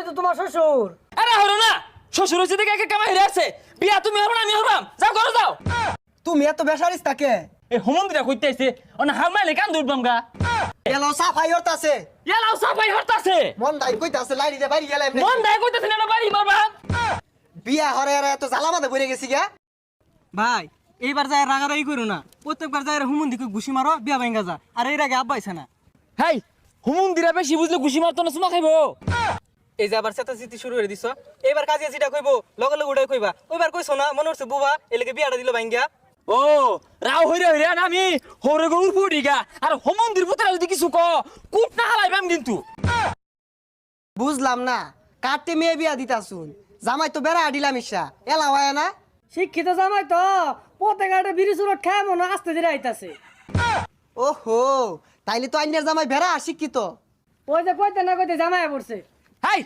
তো তোমার শ্বশুর। আরে হলো না, শ্বশুর হচ্ছে দেখে একে কামাই হয়ে আছে। বিয়া তুমি হবো না আমি হবাম, যাও করো যাও। তুমি এত বেসারিস তাকে এই হুমন্দিরা কইতে আইছে, অন হারমাইলে কান দুইবাম গা। এলো সাফাই হতাছে ইয়ালাও সাফাই হরতাছে। মন দাই কইতাছে লাইরি দে বাইরে গেলাম মন দেয় কইতেছে না বাড়ি মারবা। বিয়া হরে আর এত জ্বালামাতে পড়ে গেছি গা। ভাই এইবার যায় রাগারাগি করো না, প্রত্যেকবার যায় হুমুন্দিকে ঘুষি মারো বিয়া ভাঙ্গা যা, আর এর আগে আব্বা আইছে না। হাই হুমন্দিরা বেশি বুঝলে ঘুষি মারতো না, চুমা খাইবো। এই যে আবার চেতাচিতি শুরু করে দিছ, এইবার কাজিয়া চিটা কইবো লগে লগে উড়াই কইবা, ওইবার কইছো না মনে হচ্ছে বুবা এলাকে বিয়াটা দিল ভাঙ্গা। ও রাও হইরে হইরে না আমি হরে গরুর পুডিগা আর হুমন্দির পুতরা যদি কিছু ক কুট না হালাইবাম কিন্তু। বুঝলাম না কাটতে মেয়ে বিয়া দিতাছুন, জামাই তো বেড়া দিলাম ইসা এলা হয় না। শিক্ষিত জামাই তো পথে ঘাটে বিড়ি চুরট খায় মনে আস্তে ধীরে আইতাছে। ওহো তাইলে তো আইনের জামাই বেড়া শিক্ষিত। ওই যে কইতে না কইতে জামাই পড়ছে। হাই